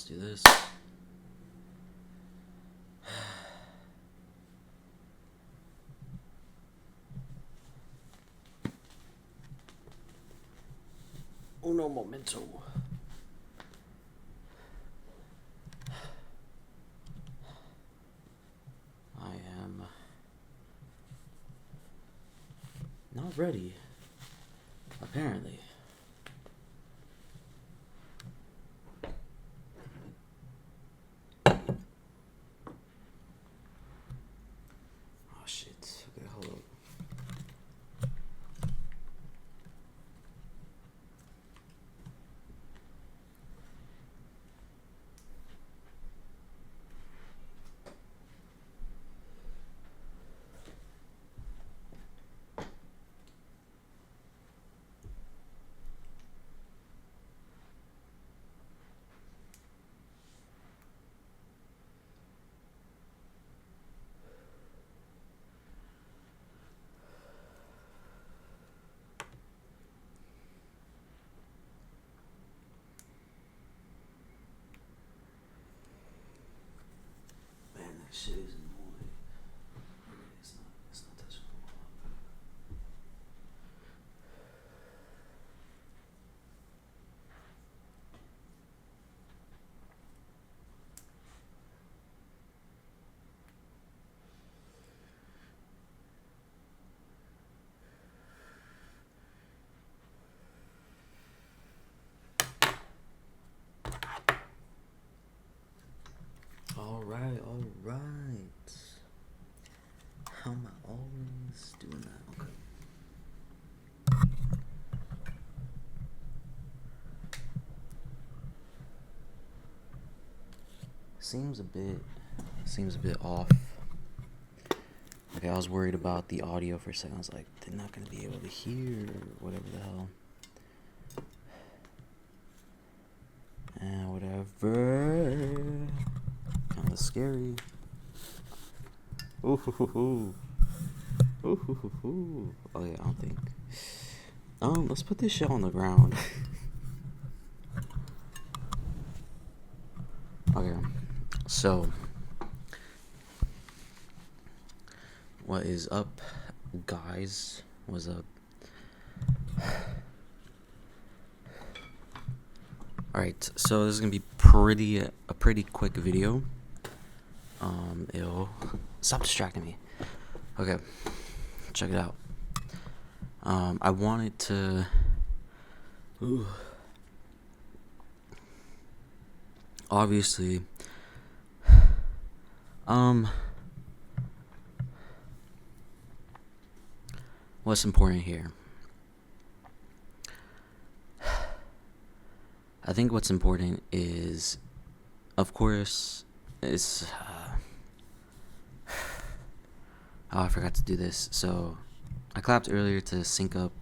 let's do this. Uno momento. I am not ready, apparently. Oh shit. Okay, hold up. Man, that shit is annoying. It's not touching the wall. Alright. How am I always doing that? Okay. Seems a bit off. Okay, I was worried about the audio for a second. I was like, they're not gonna be able to hear or whatever the hell. Whatever. Kinda scary. Ooh hoo hoo hoo. Ooh hoo hoo hoo. Oh yeah, I don't think. Let's put this shit on the ground. Okay. So, what is up, guys? What's up? Alright, so this is gonna be a pretty quick video. Stop distracting me. Okay, check it out. I wanted to. Obviously, what's important here? I think what's important is, of course, is. Oh, I forgot to do this. So, I clapped earlier to sync up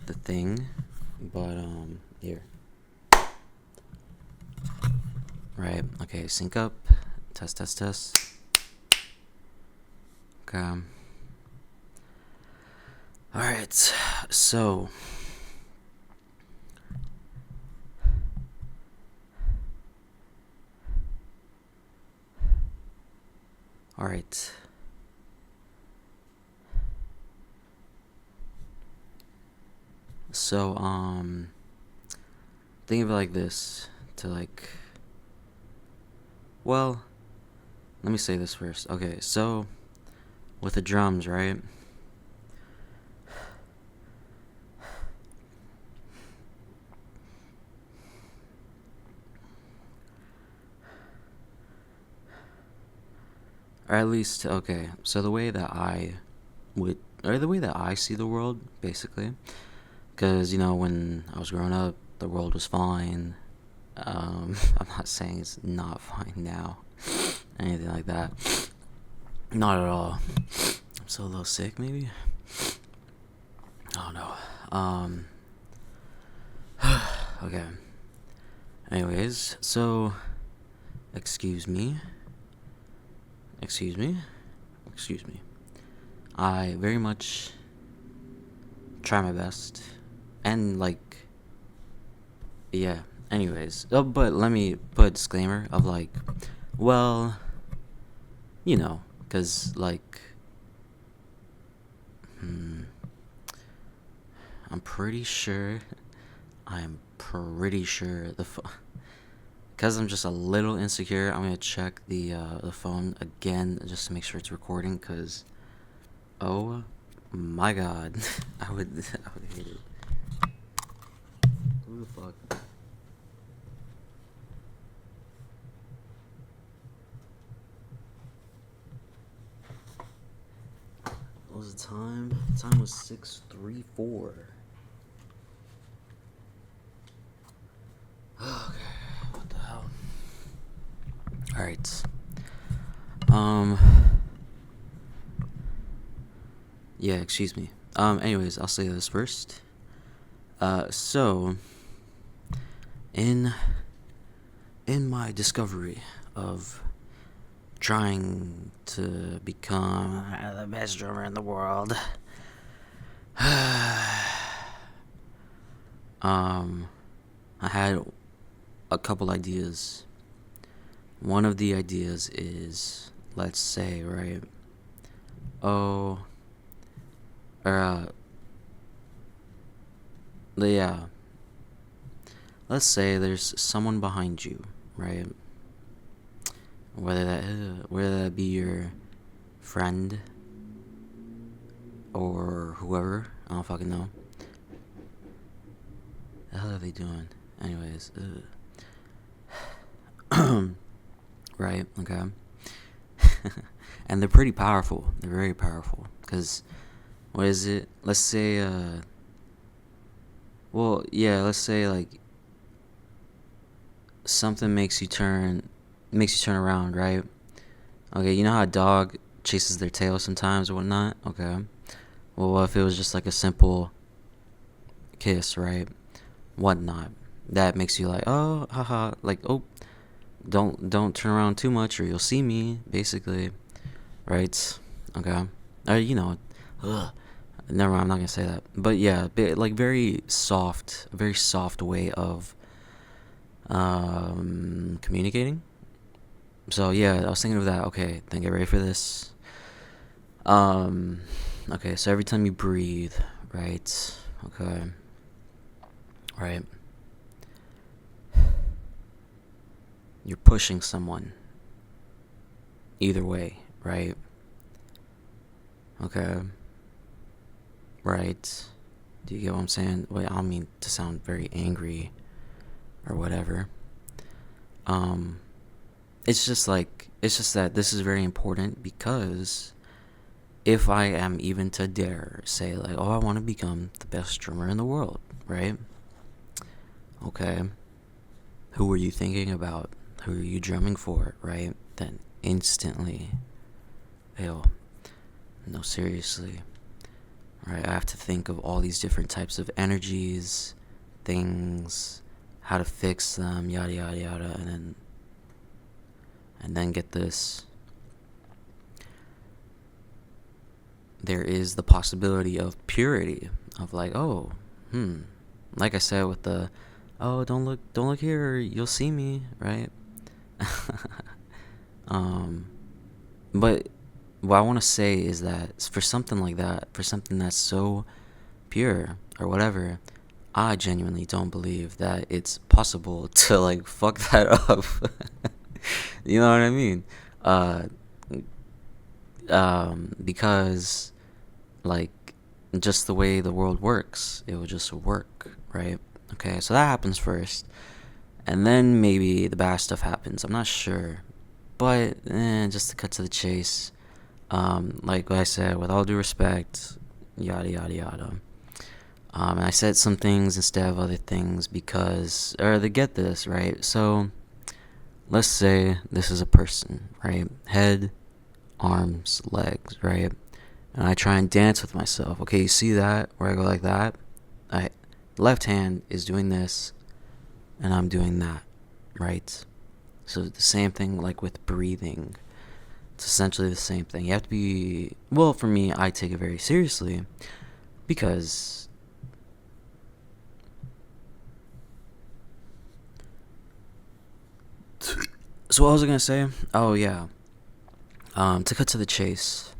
the thing, but here. Right. Okay. Sync up. Test. Okay. All right. So. All right. So, think of it like this, well, let me say this first. Okay, so, with the drums, right? Or at least, okay, so the way that I see the world, basically, because, when I was growing up, the world was fine. I'm not saying it's not fine now, anything like that. Not at all. I'm still a little sick, maybe. Oh no. Okay. Anyways, so, excuse me. I very much try my best, and Anyways, but let me put a disclaimer of like, well, because like, hmm, I'm pretty sure, I'm pretty sure because I'm just a little insecure. I'm gonna check the phone again just to make sure it's recording. Cause oh my god, I would hate it. Who the fuck? What was the time? The time was 6:34. Okay, what the hell? All right. Um. Yeah, excuse me. Anyways, I'll say this first. So in my discovery of trying to become the best drummer in the world, I had a couple ideas. One of the ideas is, let's say, right? Oh, or yeah. Let's say there's someone behind you, right? Whether that be your friend or whoever, I don't fucking know. The hell are they doing? Anyways, right? Okay. And they're pretty powerful. They're very powerful. Cause what is it? Let's say, well, yeah. Let's say like something makes you turn around, right? Okay, you know how a dog chases their tail sometimes or whatnot? Okay. Well, what if it was just like a simple kiss, right? Whatnot. That makes you like, oh, haha, like, oh, don't turn around too much or you'll see me, basically, right? Okay. Ugh. Never mind, I'm not gonna say that. But yeah, like very soft way of communicating. So yeah, I was thinking of that. Okay, then get ready for this. Okay, so every time you breathe, right? Okay, right. You're pushing someone. Either way, right? Okay. Right. Do you get what I'm saying? Wait, I don't mean to sound very angry or whatever. Um, it's just that this is very important because if I am even to dare say like, oh, I want to become the best drummer in the world, right? Okay. Who were you thinking about? Who are you drumming for, right? Then instantly, no, seriously, right? I have to think of all these different types of energies, things, how to fix them, yada yada yada, and then get this. There is the possibility of purity, of like, oh, like I said with the, oh, don't look here, you'll see me, right? But what I want to say is that for something like that, for something that's so pure or whatever, I genuinely don't believe that it's possible to like fuck that up. You know what I mean? Uh, because like just the way the world works, it will just work, right? Okay, so that happens first, and then maybe the bad stuff happens. I'm not sure, but just to cut to the chase, like I said, with all due respect, yada yada yada. And I said some things instead of other things because, or they get this, right? So, let's say this is a person, right? Head, arms, legs, right? And I try and dance with myself. Okay, you see that? Where I go like that? Left hand is doing this, and I'm doing that, right? So the same thing like with breathing. It's essentially the same thing. You have to be, well, for me, I take it very seriously because So what was I gonna say? Oh yeah. To cut to the chase.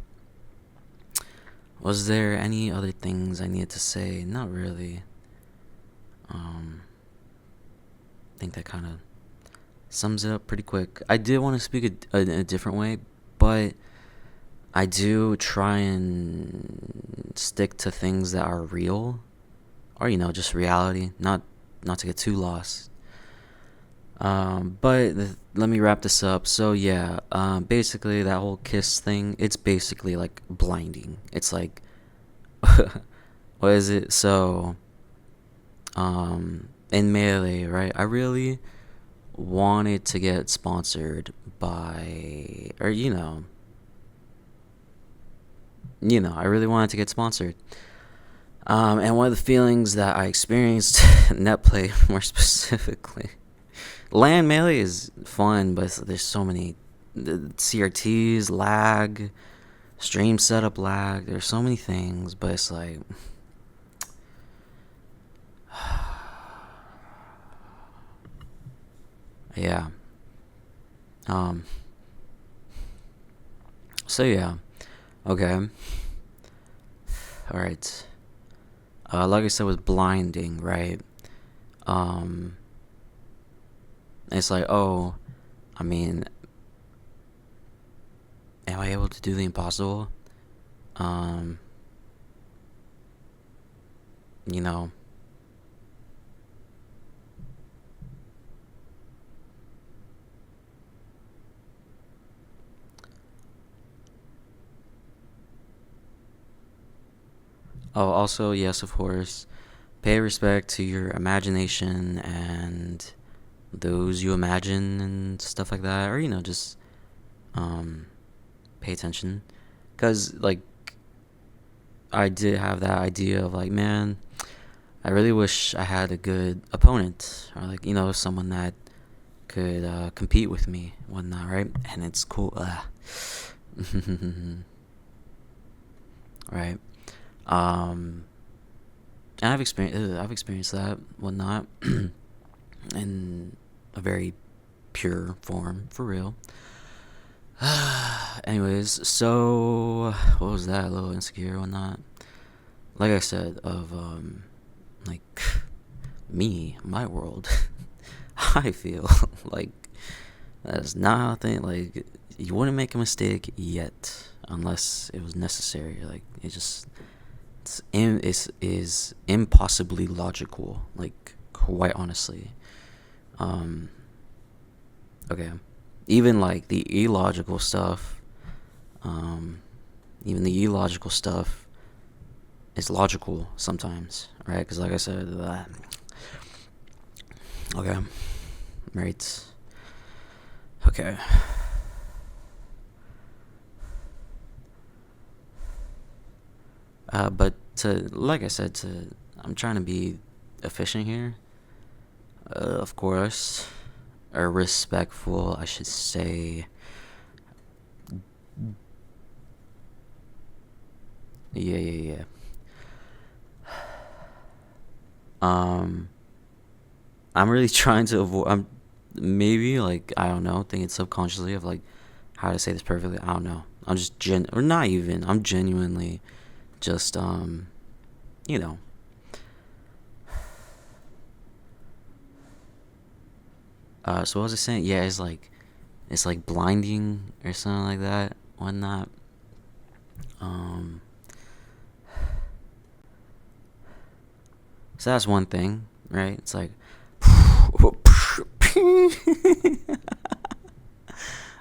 Was there any other things I needed to say? Not really. I think that kind of sums it up pretty quick. I did want to speak a different way, but I do try and stick to things that are real, or just reality. Not to get too lost. Let me wrap this up. So yeah, basically that whole kiss thing, it's basically like blinding. It's like, what is it? So, in Melee, right? I really wanted to get sponsored by, or I really wanted to get sponsored. And one of the feelings that I experienced netplay more specifically, land melee is fun, but there's so many CRTs, lag, stream setup lag. There's so many things, but it's like, yeah. Um. So yeah. Okay. All right. Like I said, with blinding, right? Um. It's like, oh, I mean, am I able to do the impossible? Um. You know. Oh, also, yes, of course. Pay respect to your imagination and those you imagine and stuff like that, or just um, pay attention, because like I did have that idea of like, man, I really wish I had a good opponent, or like someone that could compete with me, whatnot, right? And it's cool, right? Um, and I've experienced that, whatnot, in a very pure form, for real. Anyways, so what was that? A little insecure, whatnot. Like I said, of like me, my world. I feel like that's not how I think. Like, you wouldn't make a mistake yet unless it was necessary. Like, is impossibly logical. Like, quite honestly. Um. Okay. Even like the illogical stuff. Um. Even the illogical stuff is logical sometimes, right? Because like I said, okay, right. Okay. But like I said, I'm trying to be efficient here. Of course, or respectful, I should say. Yeah, yeah, yeah. Um, I'm really trying to avoid. I'm maybe like, I don't know, thinking subconsciously of like how to say this perfectly. I don't know. I'm just or not even. I'm genuinely just you know so what was I saying? Yeah, it's like blinding or something like that, whatnot. um so that's one thing, right? It's like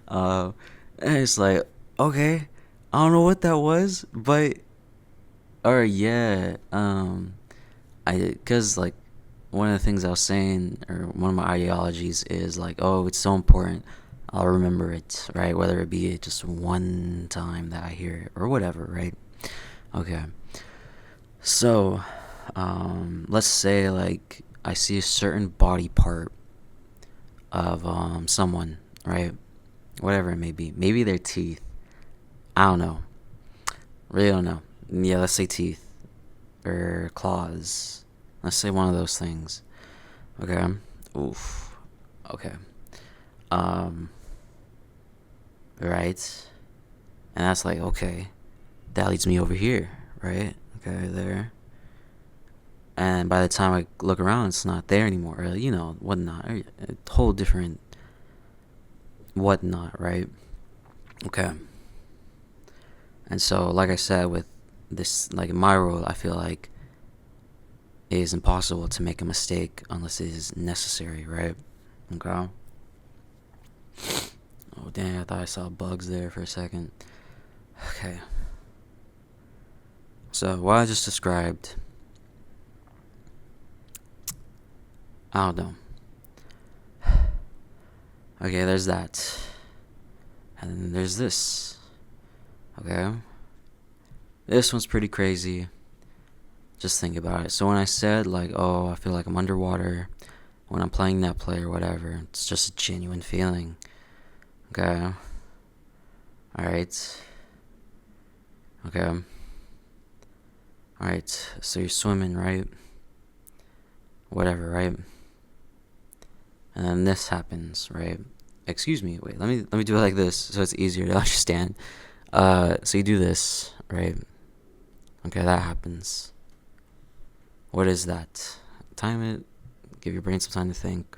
uh and it's like, okay, I don't know what that was, but or yeah, I because like one of the things I was saying, or one of my ideologies is like, oh, it's so important. I'll remember it, right? Whether it be just one time that I hear it or whatever, right? Okay. So, let's say like I see a certain body part of someone, right? Whatever it may be. Maybe their teeth. I don't know. Really don't know. Yeah, let's say teeth or claws. Let's say one of those things. Okay. Oof. Okay. right? And that's like, okay, that leads me over here, right? Okay, there. And by the time I look around, it's not there anymore, or, whatnot. A whole different whatnot, right? Okay. And so, like I said, with this, like in my world, I feel like it is impossible to make a mistake unless it is necessary, right? Okay. Oh, dang, I thought I saw bugs there for a second. Okay. So, what I just described, I don't know. Okay, there's that. And then there's this. Okay. This one's pretty crazy. Just think about it. So when I said, like, oh, I feel like I'm underwater when I'm playing Netplay or whatever, it's just a genuine feeling. Okay. Alright. Okay. Alright. So you're swimming, right? Whatever, right? And then this happens, right? Excuse me, wait, let me do it like this so it's easier to understand. So you do this, right? Okay, that happens. What is that? Time it. Give your brain some time to think.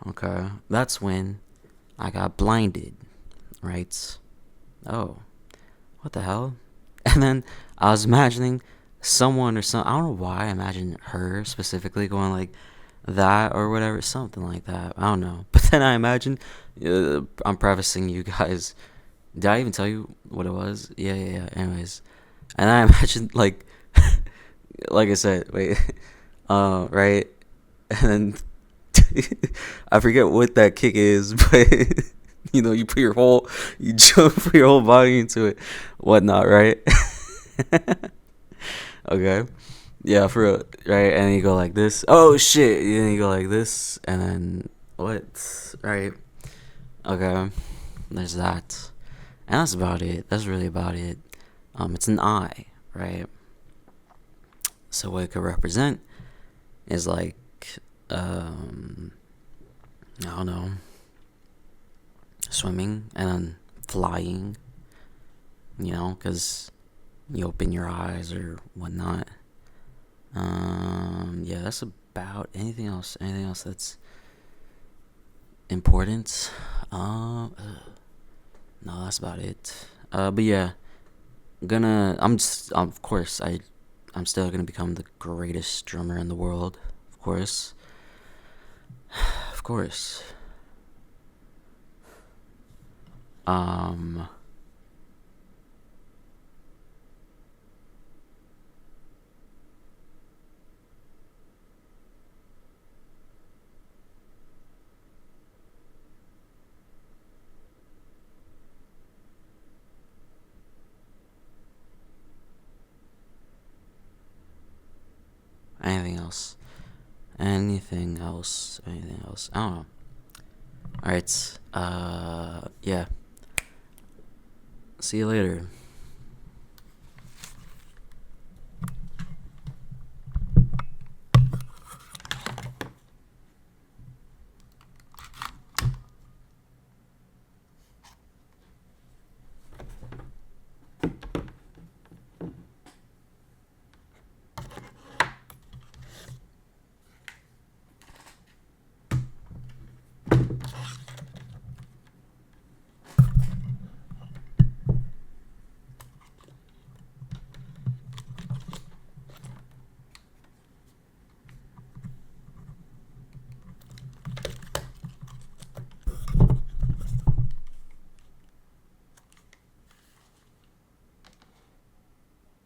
Okay, that's when I got blinded, right? Oh, what the hell? And then I was imagining someone or some. I don't know why I imagined her specifically going like that or whatever, something like that. I don't know. But then I imagine, I'm prefacing you guys. Did I even tell you what it was? Yeah. Anyways, and I imagined like I said, wait, right, and then I forget what that kick is, but you put you jump put your whole body into it, whatnot, right? Okay. Yeah, for real, right? And then you go like this. Oh shit! And then you go like this, and then what? Right? Okay. There's that, and that's about it. That's really about it. It's an eye, right? So what it could represent is like, I don't know, swimming and then flying. Because you open your eyes or whatnot. Yeah, that's about anything else. Anything else that's important? No, that's about it. But yeah, of course, I'm still gonna become the greatest drummer in the world. Of course, of course. Um, anything else? Anything else? Anything else? I don't know. All right. Yeah. See you later.